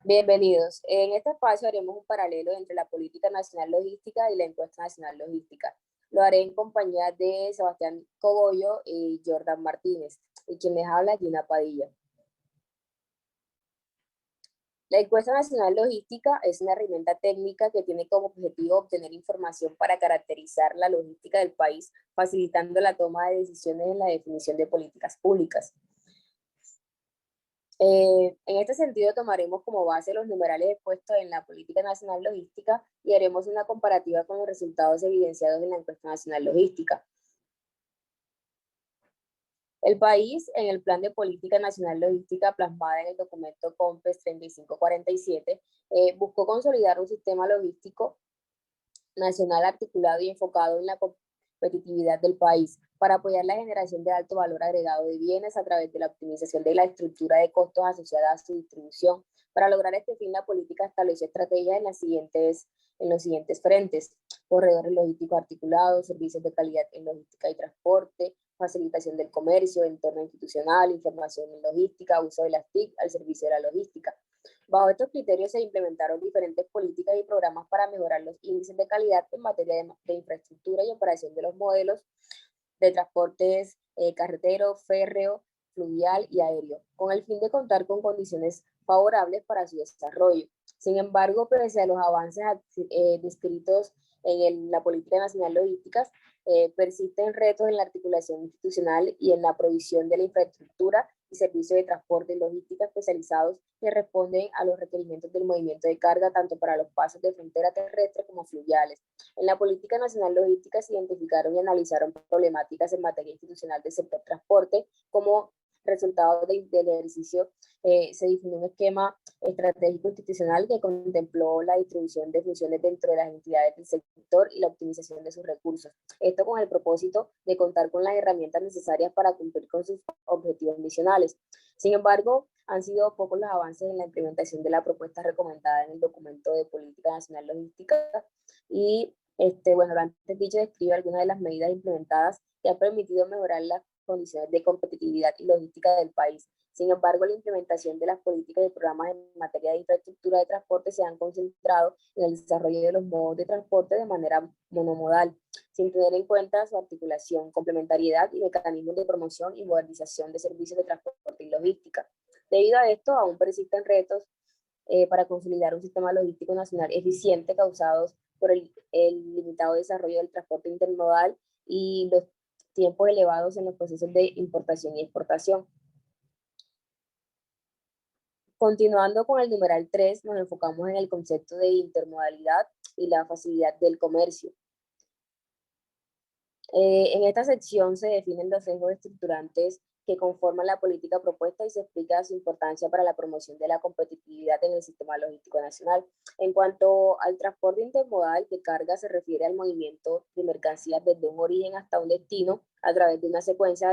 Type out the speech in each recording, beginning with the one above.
Bienvenidos. En este espacio haremos un paralelo entre la política nacional logística y la encuesta nacional logística. Lo haré en compañía de Sebastián Cogollo y Jordan Martínez, y quien les habla, Gina Padilla. La encuesta nacional logística es una herramienta técnica que tiene como objetivo obtener información para caracterizar la logística del país, facilitando la toma de decisiones en la definición de políticas públicas. En este sentido, tomaremos como base los numerales expuestos en la Política Nacional Logística y haremos una comparativa con los resultados evidenciados en la Encuesta Nacional Logística. El país, en el Plan de Política Nacional Logística plasmada en el documento COMPES 3547, buscó consolidar un sistema logístico nacional articulado y enfocado en la competitividad del país para apoyar la generación de alto valor agregado de bienes a través de la optimización de la estructura de costos asociada a su distribución. Para lograr este fin, la política estableció estrategias en los siguientes frentes: corredores logísticos articulados, servicios de calidad en logística y transporte, facilitación del comercio, entorno institucional, información en logística, uso de las TIC al servicio de la logística. Bajo estos criterios se implementaron diferentes políticas y programas para mejorar los índices de calidad en materia de infraestructura y operación de los modelos de transportes carretero, férreo, fluvial y aéreo, con el fin de contar con condiciones favorables para su desarrollo. Sin embargo, pese a los avances descritos en la Política Nacional Logística, persisten retos en la articulación institucional y en la provisión de la infraestructura y servicios de transporte y logística especializados que responden a los requerimientos del movimiento de carga tanto para los pasos de frontera terrestre como fluviales. En la Política Nacional Logística se identificaron y analizaron problemáticas en materia institucional del sector transporte. Como resultado del ejercicio, se definió un esquema estratégico institucional que contempló la distribución de funciones dentro de las entidades del sector y la optimización de sus recursos. Esto con el propósito de contar con las herramientas necesarias para cumplir con sus objetivos misionales. Sin embargo, han sido pocos los avances en la implementación de la propuesta recomendada en el documento de Política Nacional Logística y bueno, lo antes dicho describe algunas de las medidas implementadas que han permitido mejorar las condiciones de competitividad y logística del país. Sin embargo, la implementación de las políticas y programas en materia de infraestructura de transporte se han concentrado en el desarrollo de los modos de transporte de manera monomodal, sin tener en cuenta su articulación, complementariedad y mecanismos de promoción y modernización de servicios de transporte y logística. Debido a esto, aún persisten retos para consolidar un sistema logístico nacional eficiente causados por el limitado desarrollo del transporte intermodal y los tiempos elevados en los procesos de importación y exportación. Continuando con el numeral 3, nos enfocamos en el concepto de intermodalidad y la facilidad del comercio. En esta sección se definen los ejes estructurantes que conforman la política propuesta y se explica su importancia para la promoción de la competitividad en el sistema logístico nacional. En cuanto al transporte intermodal de carga, se refiere al movimiento de mercancías desde un origen hasta un destino a través de una secuencia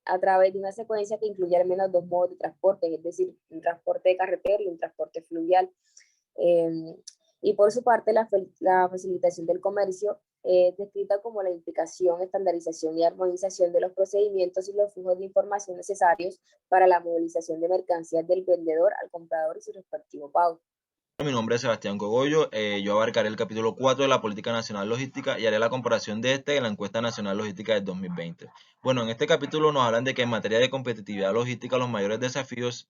a través de una secuencia que incluye al menos dos modos de transporte, es decir, un transporte de carretera y un transporte fluvial. Y por su parte, la facilitación del comercio es descrita como la implicación, estandarización y armonización de los procedimientos y los flujos de información necesarios para la movilización de mercancías del vendedor al comprador y su respectivo pago. Mi nombre es Sebastián Cogollo, yo abarcaré el capítulo 4 de la Política Nacional Logística y haré la comparación de este en la Encuesta Nacional Logística del 2020. Bueno, en este capítulo nos hablan de que en materia de competitividad logística los mayores desafíos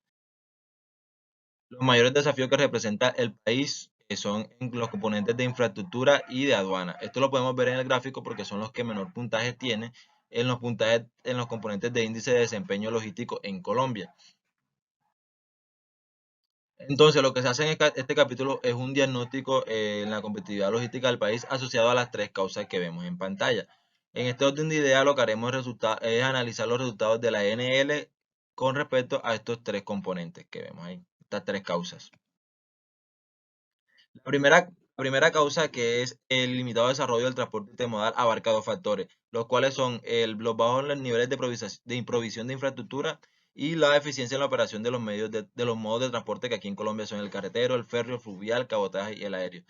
que representa el país son los componentes de infraestructura y de aduana. Esto lo podemos ver en el gráfico porque son los que menor puntaje tienen en los componentes de índice de desempeño logístico en Colombia. Entonces, lo que se hace en este capítulo es un diagnóstico en la competitividad logística del país asociado a las tres causas que vemos en pantalla. En este orden de ideas, lo que haremos es analizar los resultados de la NL con respecto a estos tres componentes que vemos ahí, estas tres causas. La primera causa, que es el limitado desarrollo del transporte intermodal, abarca dos factores, los cuales son los bajos niveles de improvisión de infraestructura y la eficiencia en la operación de los modos de transporte que aquí en Colombia son el carretero, el férreo, el fluvial, cabotaje y el aéreo.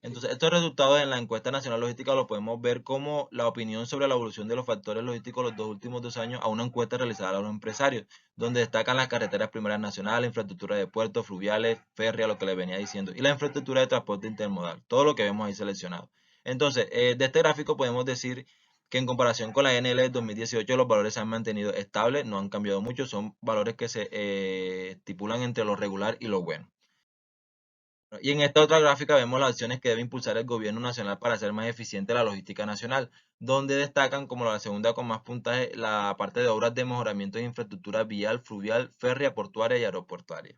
Entonces, estos resultados en la encuesta nacional logística lo podemos ver como la opinión sobre la evolución de los factores logísticos los últimos 2 años a una encuesta realizada a los empresarios, donde destacan las carreteras primeras nacionales, infraestructura de puertos, fluviales, férrea, lo que les venía diciendo, y la infraestructura de transporte intermodal, todo lo que vemos ahí seleccionado. Entonces, de este gráfico podemos decir que en comparación con la NL de 2018 los valores se han mantenido estables, no han cambiado mucho, son valores que se estipulan entre lo regular y lo bueno. Y en esta otra gráfica vemos las acciones que debe impulsar el gobierno nacional para hacer más eficiente la logística nacional, donde destacan como la segunda con más puntaje la parte de obras de mejoramiento de infraestructura vial, fluvial, férrea, portuaria y aeroportuaria.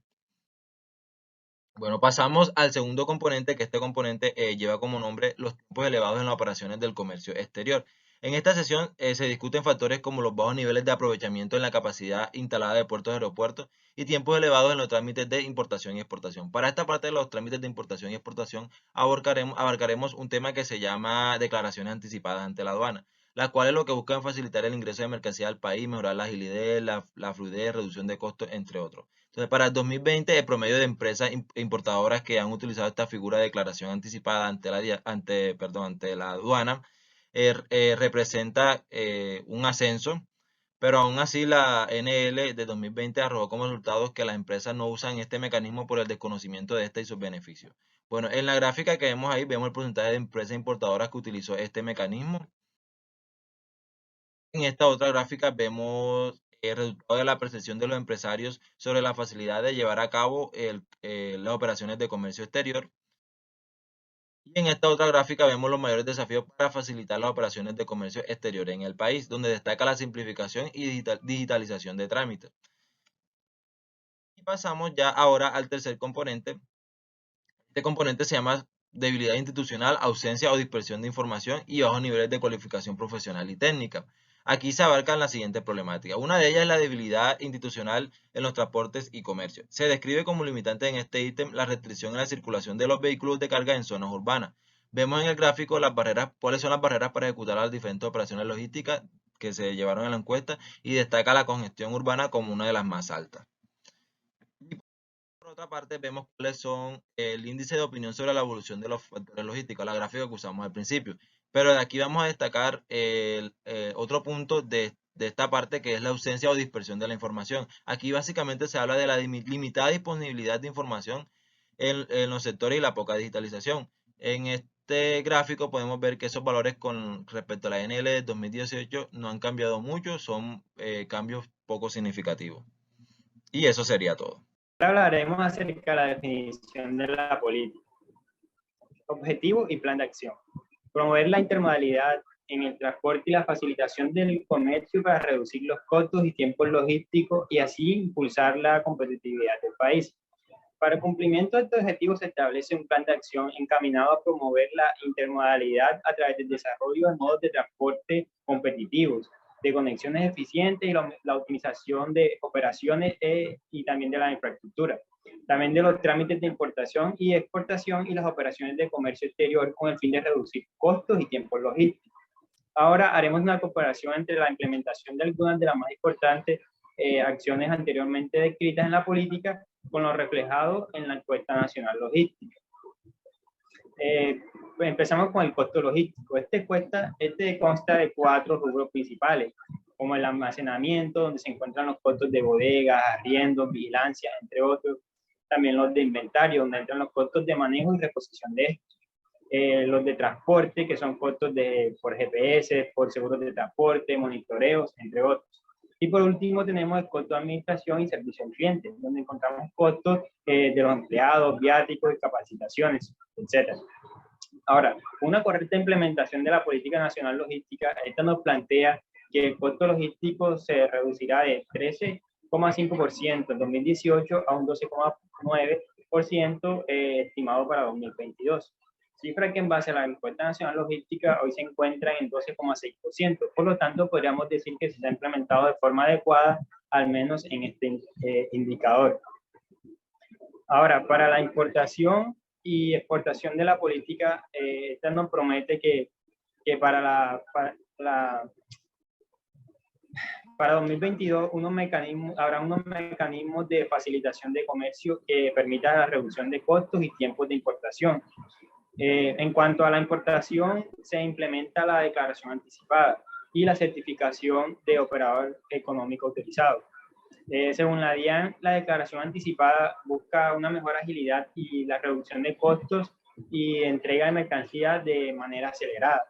Bueno, pasamos al segundo componente, que este componente lleva como nombre los tiempos elevados en las operaciones del comercio exterior. En esta sesión se discuten factores como los bajos niveles de aprovechamiento en la capacidad instalada de puertos y aeropuertos y tiempos elevados en los trámites de importación y exportación. Para esta parte de los trámites de importación y exportación abarcaremos un tema que se llama declaraciones anticipadas ante la aduana, las cuales lo que buscan es facilitar el ingreso de mercancía al país, mejorar la agilidad, la fluidez, reducción de costos, entre otros. Entonces, para el 2020, el promedio de empresas importadoras que han utilizado esta figura de declaración anticipada ante la aduana representa un ascenso, pero aún así la NL de 2020 arrojó como resultados que las empresas no usan este mecanismo por el desconocimiento de este y sus beneficios. Bueno, en la gráfica que vemos ahí, vemos el porcentaje de empresas importadoras que utilizó este mecanismo. En esta otra gráfica vemos el resultado de la percepción de los empresarios sobre la facilidad de llevar a cabo las operaciones de comercio exterior. Y en esta otra gráfica vemos los mayores desafíos para facilitar las operaciones de comercio exterior en el país, donde destaca la simplificación y digitalización de trámites. Y pasamos ya ahora al tercer componente. Este componente se llama debilidad institucional, ausencia o dispersión de información y bajos niveles de cualificación profesional y técnica. Aquí se abarcan las siguientes problemáticas. Una de ellas es la debilidad institucional en los transportes y comercio. Se describe como limitante en este ítem la restricción en la circulación de los vehículos de carga en zonas urbanas. Vemos en el gráfico las barreras, cuáles son las barreras para ejecutar las diferentes operaciones logísticas que se llevaron en la encuesta y destaca la congestión urbana como una de las más altas. Por otra parte, vemos cuáles son el índice de opinión sobre la evolución de los factores logísticos, la gráfica que usamos al principio. Pero de aquí vamos a destacar otro punto de esta parte, que es la ausencia o dispersión de la información. Aquí básicamente se habla de la limitada disponibilidad de información en los sectores y la poca digitalización. En este gráfico podemos ver que esos valores con respecto a la NL de 2018 no han cambiado mucho, son cambios poco significativos. Y eso sería todo. Ahora hablaremos acerca de la definición de la política, objetivo y plan de acción. Promover la intermodalidad en el transporte y la facilitación del comercio para reducir los costos y tiempos logísticos y así impulsar la competitividad del país. Para el cumplimiento de estos objetivos se establece un plan de acción encaminado a promover la intermodalidad a través del desarrollo de modos de transporte competitivos, de conexiones eficientes y la optimización de operaciones y también de la infraestructura. También de los trámites de importación y exportación y las operaciones de comercio exterior con el fin de reducir costos y tiempos logísticos. Ahora haremos una comparación entre la implementación de algunas de las más importantes acciones anteriormente descritas en la política con lo reflejado en la encuesta nacional logística. Pues empezamos con el costo logístico. Este consta de 4 rubros principales, como el almacenamiento, donde se encuentran los costos de bodegas, arriendos, vigilancia, entre otros. También los de inventario, donde entran los costos de manejo y reposición de estos. Los de transporte, que son costos por GPS, por seguros de transporte, monitoreos, entre otros. Y por último tenemos el costo de administración y servicio al cliente, donde encontramos costos de los empleados, viáticos y capacitaciones, etc. Ahora, una correcta implementación de la política nacional logística, esta nos plantea que el costo logístico se reducirá de 13,5% en 2018 a un 12,9% estimado para 2022. Cifra que en base a la encuesta nacional logística hoy se encuentra en 12,6%. Por lo tanto, podríamos decir que se ha implementado de forma adecuada, al menos en este indicador. Ahora, para la importación y exportación de la política, esta nos promete que para 2022 habrá unos mecanismos de facilitación de comercio que permitan la reducción de costos y tiempos de importación. En cuanto a la importación, se implementa la declaración anticipada y la certificación de operador económico autorizado. Según la DIAN, la declaración anticipada busca una mejor agilidad y la reducción de costos y entrega de mercancías de manera acelerada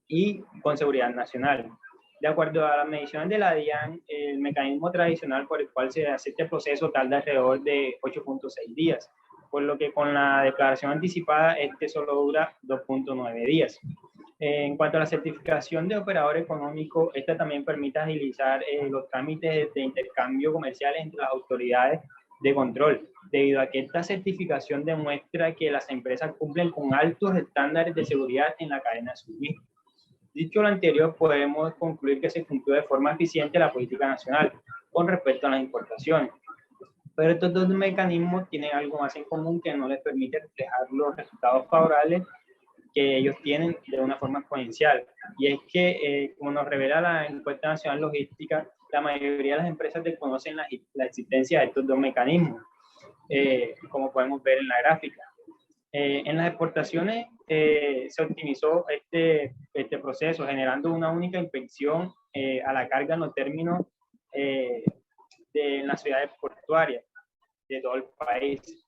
y con seguridad nacional. De acuerdo a las mediciones de la DIAN, el mecanismo tradicional por el cual se hace este proceso tarda alrededor de 8.6 días, por lo que con la declaración anticipada este solo dura 2.9 días. En cuanto a la certificación de operador económico, esta también permite agilizar los trámites de intercambio comercial entre las autoridades de control, debido a que esta certificación demuestra que las empresas cumplen con altos estándares de seguridad en la cadena de suministro. Dicho lo anterior, podemos concluir que se cumplió de forma eficiente la política nacional con respecto a las importaciones. Pero estos dos mecanismos tienen algo más en común que no les permite reflejar los resultados favorables que ellos tienen de una forma exponencial. Y es que, como nos revela la encuesta nacional logística, la mayoría de las empresas desconocen la existencia de estos dos mecanismos, como podemos ver en la gráfica. En las exportaciones se optimizó este proceso, generando una única inspección a la carga en los términos de las ciudades portuarias de todo el país.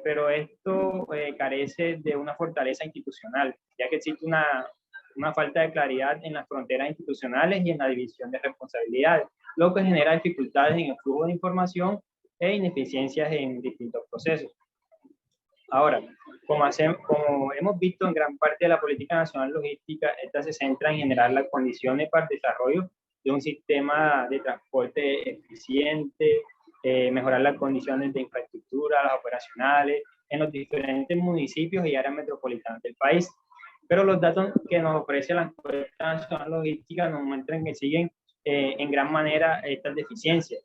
Pero esto carece de una fortaleza institucional, ya que existe una falta de claridad en las fronteras institucionales y en la división de responsabilidades, lo que genera dificultades en el flujo de información e ineficiencias en distintos procesos. Ahora, como hemos visto en gran parte de la política nacional logística, esta se centra en generar las condiciones para el desarrollo de un sistema de transporte eficiente, mejorar las condiciones de infraestructura, las operacionales, en los diferentes municipios y áreas metropolitanas del país. Pero los datos que nos ofrece la encuesta nacional logística nos muestran que siguen en gran manera estas deficiencias.